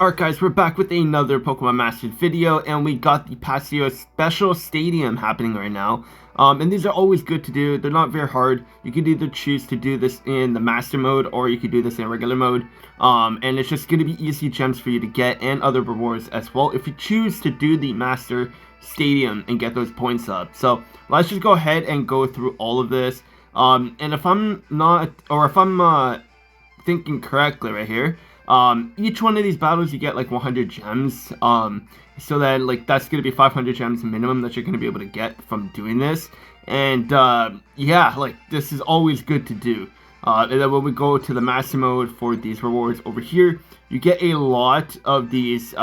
Alright guys, we're back with another Pokemon Mastered video, and we got the Pasio Special Stadium happening right now. And these are always good to do. They're not very hard. You could either choose to do this in the Master mode, or you could do this in regular mode. And it's just going to be easy gems for you to get, and other rewards as well, if you choose to do the Master Stadium and get those points up. So, let's just go ahead and go through all of this. And if I'm not, or if I'm thinking correctly right here, each one of these battles you get like 100 gems, so then like that's gonna be 500 gems minimum that you're gonna be able to get from doing this. And yeah, like this is always good to do. And then when we go to the master mode for these rewards over here, you get a lot of these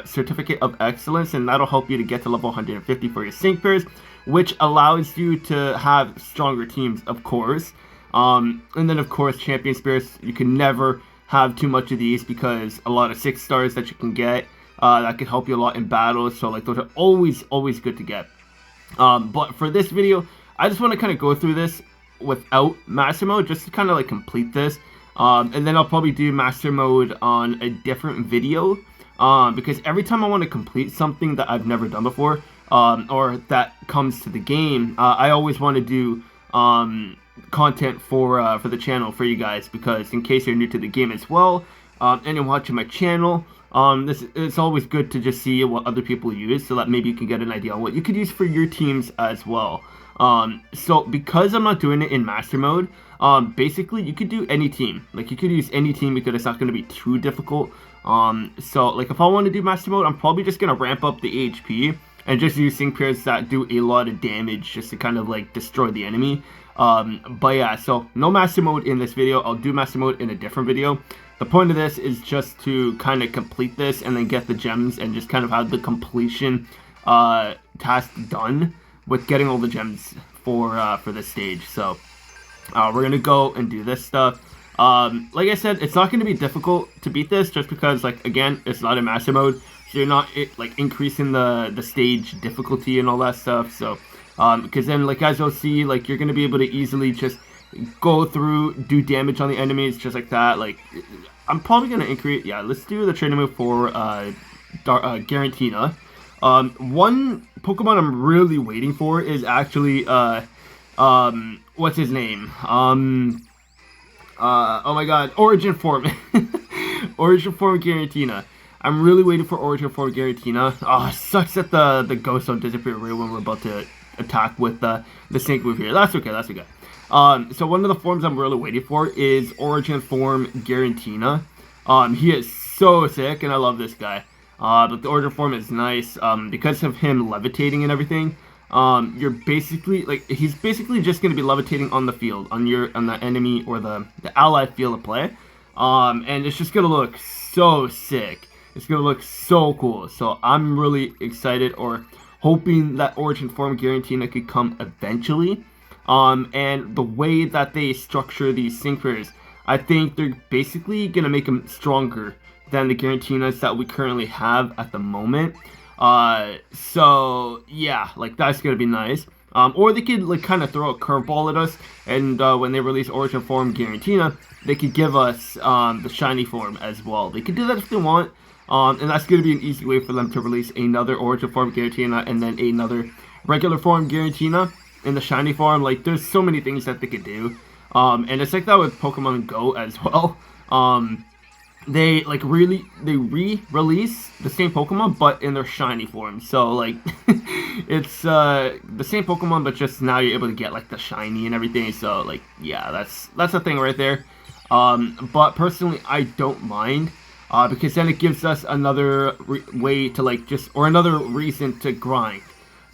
certificate of excellence, and that'll help you to get to level 150 for your sync pairs, which allows you to have stronger teams, of course. And then of course champion spirits, you can never have too much of these, because a lot of 6 stars that you can get that can help you a lot in battles. So like those are always good to get. But for this video, I just want to kind of go through this without master mode, just to kind of like complete this, and then I'll probably do master mode on a different video, because every time I want to complete something that I've never done before, or that comes to the game, I always want to do content for the channel for you guys, because in case you're new to the game as well, and you're watching my channel, it's always good to just see what other people use, so that maybe you can get an idea on what you could use for your teams as well. So because I'm not doing it in master mode, basically you could do any team. Like you could use any team, because it's not going to be too difficult. So like if I want to do master mode, I'm probably just going to ramp up the HP and just use sync pairs that do a lot of damage, just to kind of like destroy the enemy. But yeah, so no master mode in this video. I'll do master mode in a different video. The point of this is just to kind of complete this and then get the gems, and just kind of have the completion task done with getting all the gems for this stage. So we're gonna go and do this stuff. Like I said, it's not going to be difficult to beat this, just because, like, again, it's not in master mode, so you're not like increasing the stage difficulty and all that stuff. So because then, like, as you'll see, like, you're going to be able to easily just go through, do damage on the enemies just like that. Like, I'm probably going to increase, yeah, let's do the training move for Garantina. One Pokemon I'm really waiting for is actually what's his name? Oh my god, Origin Form. Origin Form Garantina. I'm really waiting for Origin Form Garantina. Oh, it sucks that the ghost don't disappear right when we're about to attack with the snake move here. That's okay, that's okay. So one of the forms I'm really waiting for is Origin Form Garantina. He is so sick, and I love this guy. But the Origin Form is nice, because of him levitating and everything. You're basically, like, he's basically just going to be levitating on the field, on the enemy or the ally field of play. And it's just going to look so sick. It's going to look so cool. So I'm really excited, or hoping that Origin Form Garantina could come eventually. And the way that they structure these sync pairs, I think they're basically going to make them stronger than the Garantinas that we currently have at the moment. So yeah, like, that's gonna be nice. Or they could, like, kind of throw a curveball at us, and when they release Origin Form Garantina, they could give us the shiny form as well. They could do that if they want, and that's gonna be an easy way for them to release another Origin Form Garantina and then another regular form Garantina in the shiny form. Like, there's so many things that they could do, and it's like that with Pokemon Go as well. They like re-release the same Pokemon, but in their shiny form. So like it's the same Pokemon, but just now you're able to get like the shiny and everything. So like, yeah, that's the thing right there. But personally, I don't mind, because then it gives us another way to, like, or another reason to grind.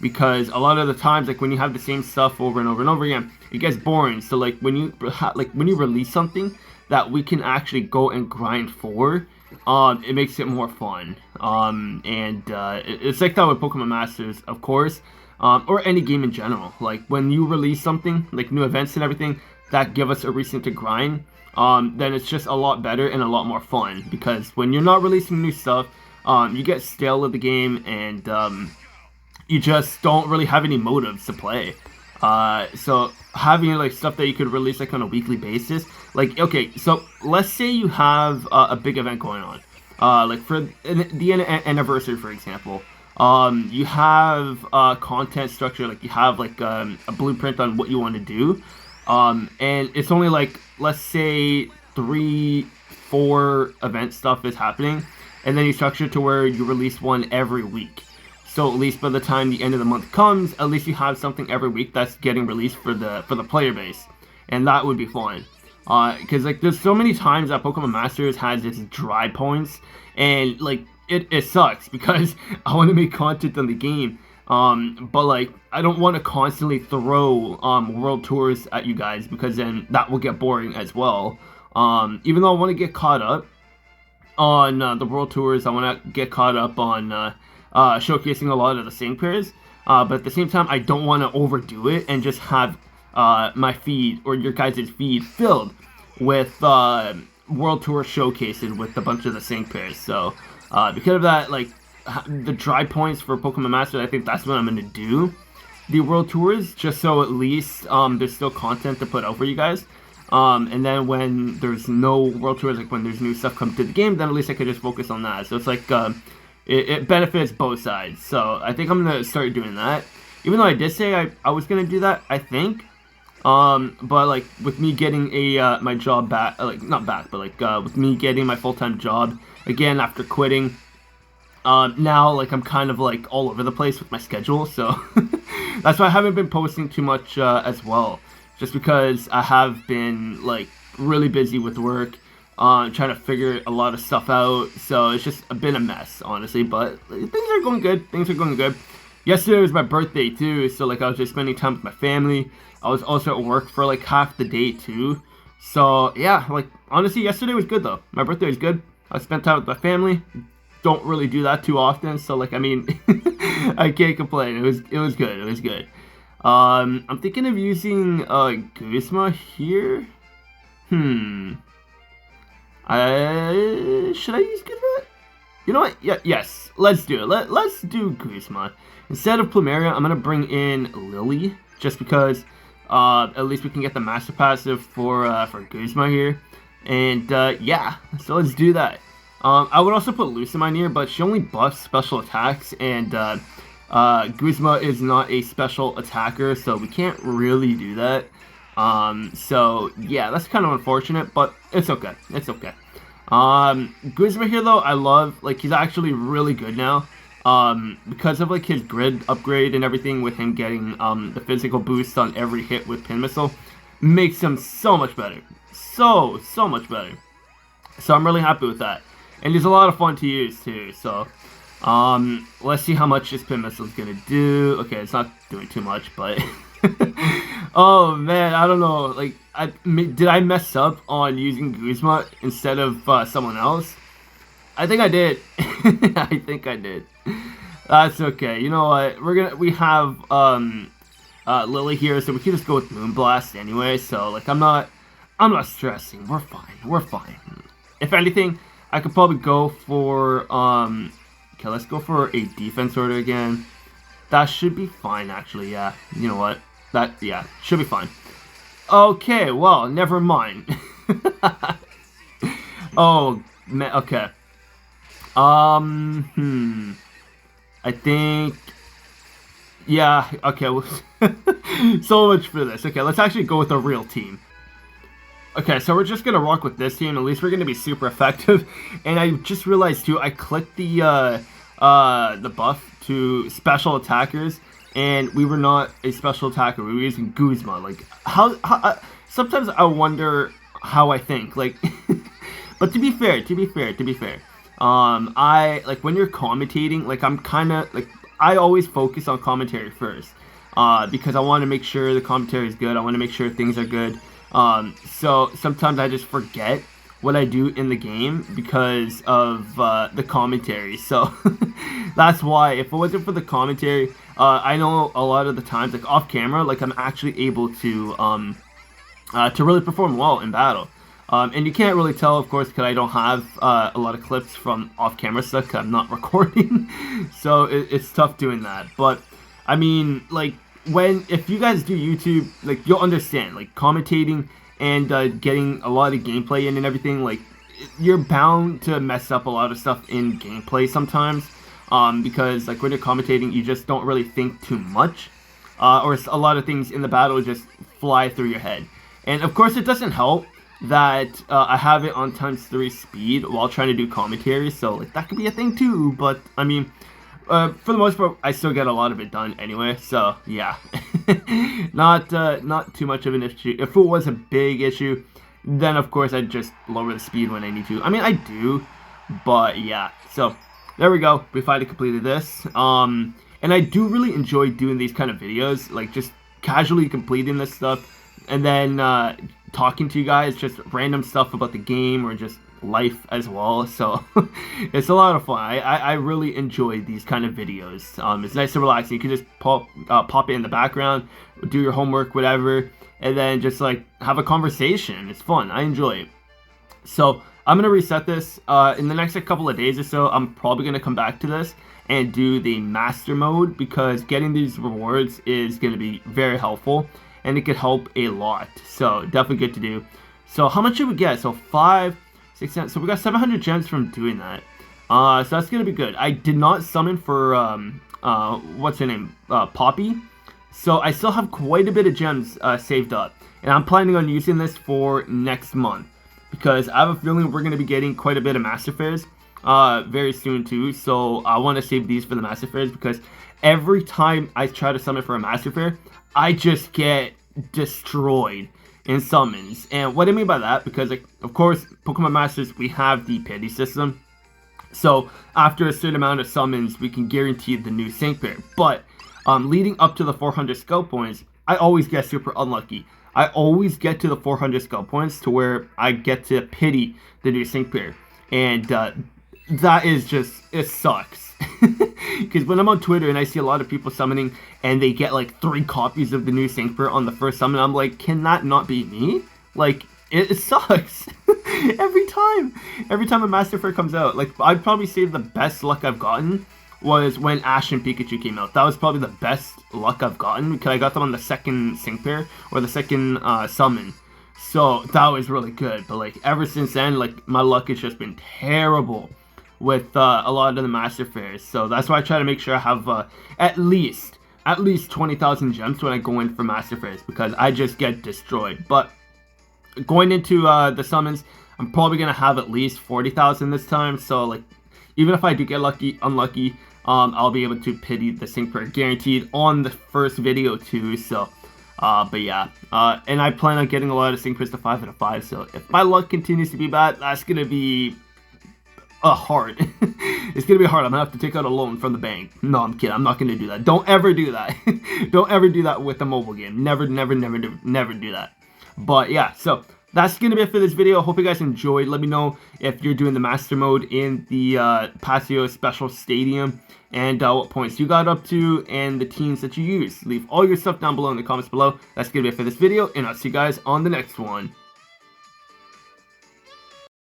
Because a lot of the times, like, when you have the same stuff over and over and over again, it gets boring. So like when you release something that we can actually go and grind for, it makes it more fun. It's like that with Pokemon Masters, of course, or any game in general. Like, when you release something, like new events and everything, that give us a reason to grind, then it's just a lot better and a lot more fun. Because when you're not releasing new stuff, you get stale with the game, and you just don't really have any motives to play. So having, like, stuff that you could release, like, on a weekly basis, like, okay, so let's say you have a big event going on. like for the anniversary, for example. You have content structure, like you have like a blueprint on what you want to do, and it's only like, let's say 3-4 event stuff is happening, and then you structure it to where you release one every week. So at least by the time the end of the month comes, at least you have something every week that's getting released for the player base, and that would be fun. Because like there's so many times that Pokemon Masters has its dry points, and like it sucks because I want to make content on the game, but like I don't want to constantly throw world tours at you guys, because then that will get boring as well. Even though I want to get caught up on the world tours, I want to get caught up on showcasing a lot of the same pairs, but at the same time I don't want to overdo it and just have my feed or your guys' feed filled with world tour showcases with a bunch of the same pairs. So because of that, like the dry points for Pokemon Masters, I think that's what I'm going to do, the world tours, just so at least there's still content to put out for you guys. And then when there's no world tours, like when there's new stuff come to the game, then at least I could just focus on that. So it's like it benefits both sides. So I think I'm gonna start doing that. Even though I did say I was gonna do that, I think. But like with me getting a my job back, like not back, but like with me getting my full-time job again after quitting, now like I'm kind of like all over the place with my schedule. So that's why I haven't been posting too much as well. Just because I have been like really busy with work, trying to figure a lot of stuff out. So it's just been a mess, honestly. But things are going good. Things are going good. Yesterday was my birthday too, so like I was just spending time with my family. I was also at work for like half the day too. So yeah, like honestly, yesterday was good though. My birthday was good. I spent time with my family. Don't really do that too often, so like I mean, I can't complain. It was good. It was good. I'm thinking of using Guzma here. Should I use Guzma? You know what? Yeah, yes. Let's do it. Let's do Guzma. Instead of Plumeria, I'm gonna bring in Lily, just because at least we can get the Master Passive for Guzma here. And yeah, so let's do that. I would also put Lucamine here, but she only buffs special attacks, and Guzma is not a special attacker, so we can't really do that. So yeah, that's kind of unfortunate, but it's okay. It's okay. Guzma here though, I love, like, he's actually really good now. Because of like his grid upgrade and everything, with him getting the physical boost on every hit with Pin Missile, makes him so much better. So much better. So I'm really happy with that. And he's a lot of fun to use too, so let's see how much this Pin Missile is gonna do. Okay, it's not doing too much, but oh man, I don't know. Like, did I mess up on using Guzma instead of someone else? I think I did. I think I did. That's okay. You know what? We have Lily here, so we can just go with Moonblast anyway. So like, I'm not stressing. We're fine. We're fine. If anything, I could probably go for okay, let's go for a defense order again. That should be fine, actually. Yeah. You know what? Yeah, should be fine. Okay, well, never mind. Oh, man, okay. I think, yeah, okay, so much for this. Okay, let's actually go with a real team. Okay, so we're just gonna rock with this team. At least we're gonna be super effective. And I just realized too, I clicked the buff to special attackers, and we were not a special attacker. We were using Guzma. Like, how sometimes I wonder how I think. Like, but to be fair, I like when you're commentating. Like, I'm kind of like, I always focus on commentary first, because I want to make sure the commentary is good. I want to make sure things are good. So sometimes I just forget what I do in the game because of the commentary. So that's why, if it wasn't for the commentary, I know a lot of the times, like off camera, like I'm actually able to really perform well in battle. And you can't really tell, of course, because I don't have a lot of clips from off camera stuff, because I'm not recording. So it's tough doing that. But I mean, like, if you guys do YouTube, like, you'll understand, like, commentating and getting a lot of gameplay in and everything, like, you're bound to mess up a lot of stuff in gameplay sometimes, because like when you're commentating, you just don't really think too much, or a lot of things in the battle just fly through your head. And of course, it doesn't help that I have it on ×3 speed while trying to do commentary, so like that could be a thing too. But I mean, for the most part, I still get a lot of it done anyway. So yeah, not too much of an issue. If it was a big issue, then of course I'd just lower the speed when I need to. I mean, I do, but yeah. So there we go. We finally completed this. And I do really enjoy doing these kind of videos, like just casually completing this stuff, and then talking to you guys, just random stuff about the game or just life as well. So it's a lot of fun. I really enjoy these kind of videos. It's nice and relaxing. You can just pop it in the background, do your homework, whatever, and then just like have a conversation. It's fun. I enjoy it. So I'm gonna reset this in the next couple of days or so. I'm probably gonna come back to this and do the master mode, because getting these rewards is gonna be very helpful, and it could help a lot. So definitely good to do. So how much did we get? So 5, 6, 7. So we got 700 gems from doing that. So that's gonna be good. I did not summon for what's her name, Poppy. So I still have quite a bit of gems saved up, and I'm planning on using this for next month, because I have a feeling we're gonna be getting quite a bit of master fairs very soon too. So I want to save these for the master fairs, because every time I try to summon for a master fair, I just get destroyed in summons. And what I mean by that, because like, of course, Pokemon Masters, we have the pity system. So after a certain amount of summons, we can guarantee the new sync pair. But leading up to the 400 skill points, I always get super unlucky. I always get to the 400 skill points to where I get to pity the new sync pair. And that is just, it sucks. Because when I'm on Twitter and I see a lot of people summoning and they get like 3 copies of the new sync pair on the first summon, I'm like, can that not be me? Like, it sucks. Every time a master fair comes out, like, I'd probably say the best luck I've gotten was when Ash and Pikachu came out. That was probably the best luck I've gotten, because I got them on the second sync pair, or the second summon. So that was really good. But like, ever since then, like, my luck has just been terrible with a lot of the master fairs. So that's why I try to make sure I have at least 20,000 gems when I go in for master fairs, because I just get destroyed. But going into the summons, I'm probably gonna have at least 40,000 this time. So like, even if I do get unlucky, I'll be able to pity the sync pair guaranteed on the first video too. So but yeah, and I plan on getting a lot of sync pairs to 5 out of 5. So if my luck continues to be bad, that's gonna be hard. It's gonna be hard. I'm gonna have to take out a loan from the bank. No, I'm kidding. I'm not gonna do that. Don't ever do that. Don't ever do that with a mobile game. Never do that. But yeah, so that's gonna be it for this video. Hope you guys enjoyed. Let me know if you're doing the master mode in the Pasio Special Stadium, and what points you got up to, and the teams that you use. Leave all your stuff down below in the comments below. That's gonna be it for this video, and I'll see you guys on the next one.